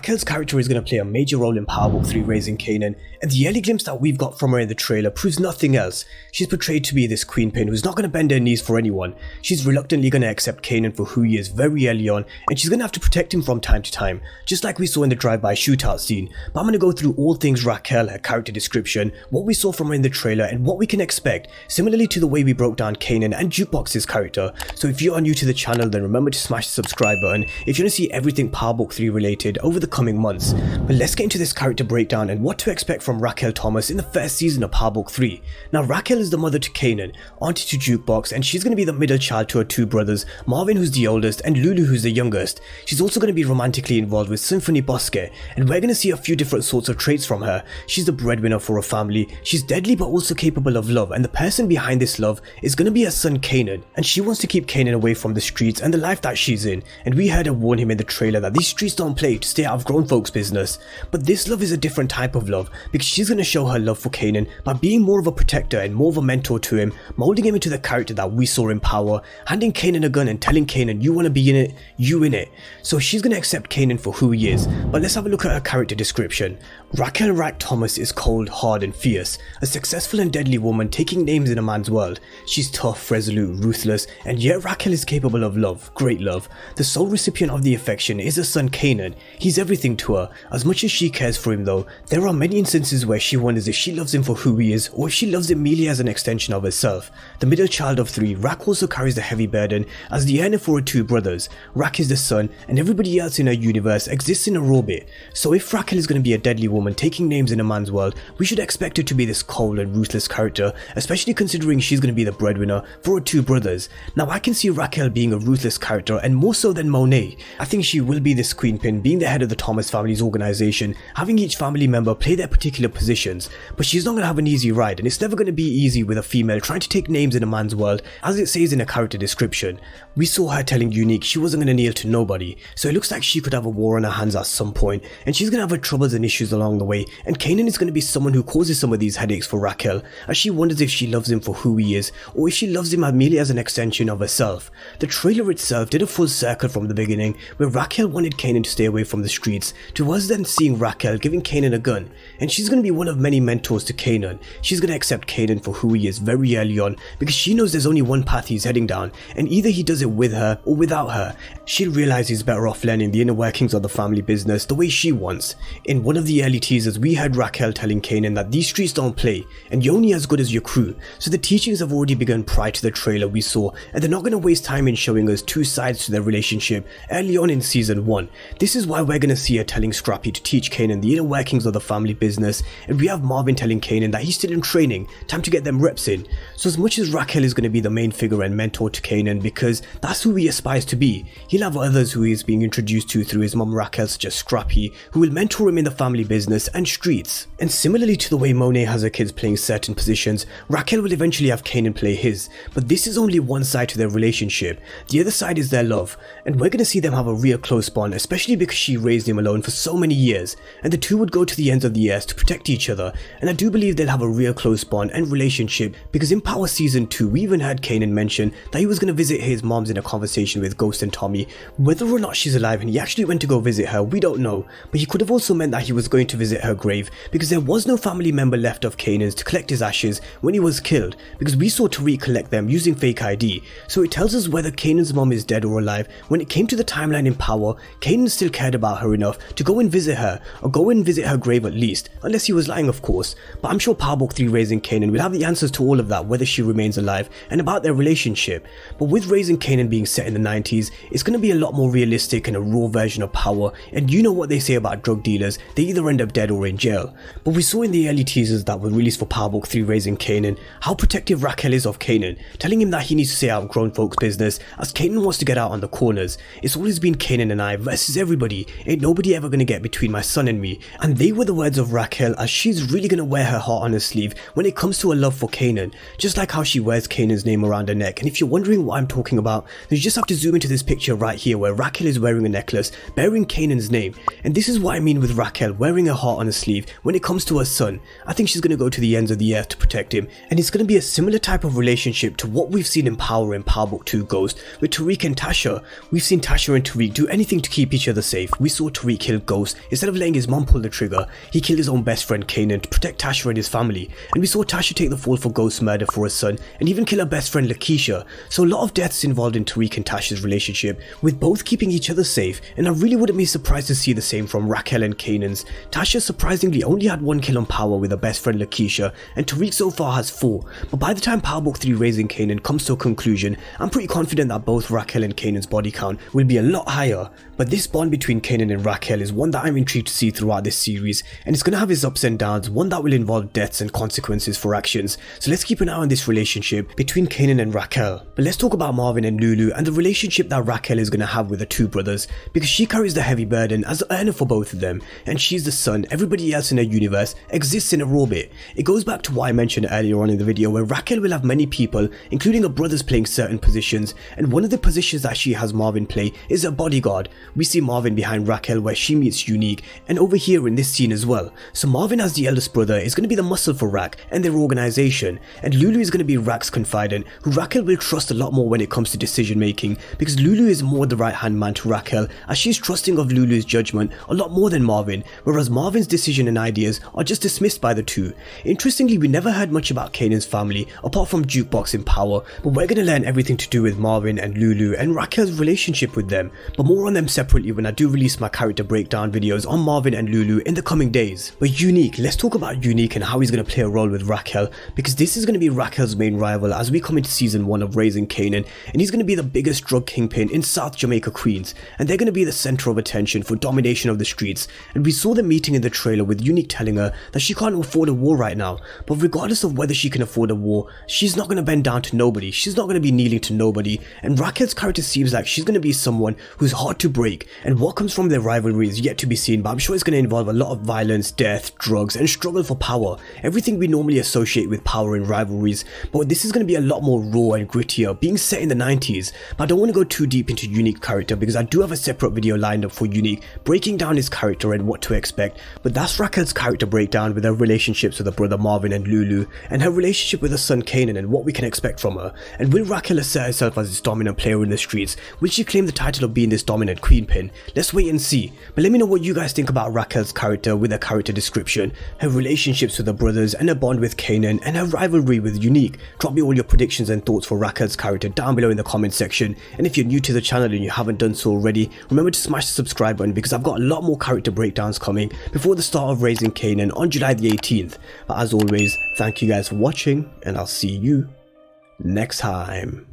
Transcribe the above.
Raquel's character is going to play a major role in Power Book 3 Raising Kanan, and the early glimpse that we've got from her in the trailer proves nothing else. She's portrayed to be this queenpin who's not going to bend her knees for anyone. She's reluctantly going to accept Kanan for who he is very early on, and she's going to have to protect him from time to time, just like we saw in the drive-by shootout scene. But I'm going to go through all things Raquel, her character description, what we saw from her in the trailer, and what we can expect, similarly to the way we broke down Kanan and Jukebox's character. So if you are new to the channel, then remember to smash the subscribe button if you want to see everything Power Book 3 related over the coming months. But let's get into this character breakdown and what to expect from Raquel Thomas in the first season of Power Book 3. Now Raquel is the mother to Kanan, auntie to Jukebox, and she's going to be the middle child to her two brothers, Marvin who's the oldest and Lou-Lou who's the youngest. She's also going to be romantically involved with Symphony Bosque, and we're going to see a few different sorts of traits from her. She's the breadwinner for her family, she's deadly but also capable of love, and the person behind this love is going to be her son Kanan, and she wants to keep Kanan away from the streets and the life that she's in, and we heard her warn him in the trailer that these streets don't play, to stay out of grown folks' business. But this love is a different type of love, because she's going to show her love for Kanan by being more of a protector and more of a mentor to him, molding him into the character that we saw in Power, handing Kanan a gun and telling Kanan, you want to be in it, you in it. So she's going to accept Kanan for who he is. But let's have a look at her character description. Raquel Raq Thomas is cold, hard and fierce, a successful and deadly woman taking names in a man's world. She's tough, resolute, ruthless, and yet Raquel is capable of love, great love. The sole recipient of the affection is her son Kanan. He's everything to her. As much as she cares for him though, there are many instances where she wonders if she loves him for who he is or if she loves him merely as an extension of herself. The middle child of three, Raq also carries the heavy burden as the earner for her two brothers. Raq is the son and everybody else in her universe exists in her orbit. So if Raquel is going to be a deadly woman taking names in a man's world, we should expect her to be this cold and ruthless character, especially considering she's going to be the breadwinner for her two brothers. Now I can see Raquel being a ruthless character, and more so than Monet. I think she will be this queenpin, being the head of the Thomas family's organization, having each family member play their particular positions. But she's not going to have an easy ride, and it's never going to be easy with a female trying to take names in a man's world, as it says in a character description. We saw her telling Unique she wasn't going to kneel to nobody, so it looks like she could have a war on her hands at some point, and she's going to have her troubles and issues along the way, and Kanan is going to be someone who causes some of these headaches for Raquel, as she wonders if she loves him for who he is, or if she loves him merely as an extension of herself. The trailer itself did a full circle from the beginning, where Raquel wanted Kanan to stay away from the streets, to us then seeing Raquel giving Kanan a gun, and she's going to be one of many mentors to Kanan. She's going to accept Kanan for who he is very early on, because she knows there's only one path he's heading down, and either he does it with her or without her. She'll realize he's better off learning the inner workings of the family business the way she wants. In one of the early teasers, we heard Raquel telling Kanan that these streets don't play, and you're only as good as your crew. So the teachings have already begun prior to the trailer we saw, and they're not going to waste time in showing us two sides to their relationship early on in season 1. This is why we're going to see her telling Scrappy to teach Kanan the inner workings of the family business, and we have Marvin telling Kanan that he's still in training, time to get them reps in. So as much as Raquel is going to be the main figure and mentor to Kanan, because that's who he aspires to be, he'll have others who he is being introduced to through his mum Raquel, such as Scrappy, who will mentor him in the family business and streets. And similarly to the way Monet has her kids playing certain positions, Raquel will eventually have Kanan play his, but this is only one side to their relationship. The other side is their love, and we're going to see them have a real close bond, especially because she raised him alone for so many years, and the two would go to the ends of the earth to protect each other, and I do believe they'll have a real close bond and relationship, because in Power Season 2 we even heard Kanan mention that he was going to visit his mom's in a conversation with Ghost and Tommy. Whether or not she's alive and he actually went to go visit her, we don't know, but he could have also meant that he was going to visit her grave, because there was no family member left of Kanan's to collect his ashes when he was killed, because we saw Tariq collect them using fake ID, so it tells us whether Kanan's mom is dead or alive. When it came to the timeline in Power, Kanan still cared about her enough to go and visit her, or go and visit her grave at least, unless he was lying of course, but I'm sure Power Book 3 Raising Kanan will have the answers to all of that, whether she remains alive and about their relationship. But with Raising Kanan being set in the 90s, it's going to be a lot more realistic and a raw version of Power, and you know what they say about drug dealers, they either end up dead or in jail. But we saw in the early teasers that were released for Power Book 3 Raising Kanan how protective Raquel is of Kanan, telling him that he needs to stay out of grown folks' business as Kanan wants to get out on the corners. It's always been Kanan and I versus everybody, ain't nobody ever gonna get between my son and me, and they were the words of Raquel, as she's really gonna wear her heart on her sleeve when it comes to her love for Kanan, just like how she wears Kanan's name around her neck. And if you're wondering what I'm talking about, then you just have to zoom into this picture right here where Raquel is wearing a necklace bearing Kanan's name, and this is what I mean with Raquel wearing her her heart on her sleeve when it comes to her son. I think she's going to go to the ends of the earth to protect him, and it's going to be a similar type of relationship to what we've seen in Power Book 2 Ghost with Tariq and Tasha. We've seen Tasha and Tariq do anything to keep each other safe. We saw Tariq kill Ghost. Instead of letting his mom pull the trigger, he killed his own best friend Kanan to protect Tasha and his family, and we saw Tasha take the fall for Ghost's murder for her son and even kill her best friend Lakeisha. So a lot of deaths involved in Tariq and Tasha's relationship, with both keeping each other safe, and I really wouldn't be surprised to see the same from Raquel and Kanan's. Tasha surprisingly only had 1 kill on Power with her best friend Lakeisha, and Tariq so far has 4, but by the time Power Book 3 Raising Kanan comes to a conclusion, I'm pretty confident that both Raquel and Kanan's body count will be a lot higher. But this bond between Kanan and Raquel is one that I'm intrigued to see throughout this series, and it's going to have its ups and downs, one that will involve deaths and consequences for actions. So let's keep an eye on this relationship between Kanan and Raquel. But let's talk about Marvin and Lou-Lou and the relationship that Raquel is going to have with the two brothers, because she carries the heavy burden as the earner for both of them, and she's the son. Everybody else in her universe exists in her orbit. It goes back to what I mentioned earlier on in the video, where Raquel will have many people, including her brothers, playing certain positions, and one of the positions that she has Marvin play is a bodyguard. We see Marvin behind Raquel where she meets Unique, and over here in this scene as well. So Marvin, as the eldest brother, is going to be the muscle for Raq and their organization, and Lou-Lou is going to be Raq's confidant, who Raquel will trust a lot more when it comes to decision making, because Lou-Lou is more the right hand man to Raquel, as she's trusting of Lulu's judgment a lot more than Marvin, whereas Marvin's decision and ideas are just dismissed by the two. Interestingly, we never heard much about Kanan's family apart from Jukebox in Power, but we're going to learn everything to do with Marvin and Lou-Lou and Raquel's relationship with them, but more on them separately when I do release my character breakdown videos on Marvin and Lou-Lou in the coming days. But Unique, let's talk about Unique and how he's going to play a role with Raquel, because this is going to be Raquel's main rival as we come into season 1 of Raising Kanan, and he's going to be the biggest drug kingpin in South Jamaica, Queens, and they're going to be the center of attention for domination of the streets. And we saw them meeting in the trailer with Unique telling her that she can't afford a war right now, but regardless of whether she can afford a war, she's not going to bend down to nobody, she's not going to be kneeling to nobody, and Raquel's character seems like she's going to be someone who's hard to break, and what comes from their rivalry is yet to be seen, but I'm sure it's going to involve a lot of violence, death, drugs, and struggle for power, everything we normally associate with power in rivalries, but this is going to be a lot more raw and grittier, being set in the 90s, but I don't want to go too deep into Unique character because I do have a separate video lined up for Unique, breaking down his character and what to expect. But that's Raquel's character breakdown with her relationships with her brother Marvin and Lou-Lou, and her relationship with her son Kanan and what we can expect from her. And will Raquel assert herself as this dominant player in the streets? Will she claim the title of being this dominant queenpin? Let's wait and see. But let me know what you guys think about Raquel's character with her character description, her relationships with her brothers and her bond with Kanan, and her rivalry with Unique. Drop me all your predictions and thoughts for Raquel's character down below in the comment section, and if you're new to the channel and you haven't done so already, remember to smash the subscribe button because I've got a lot more character breakdowns coming before the start of Raising Kanan on July the 18th. But as always, thank you guys for watching, and I'll see you next time.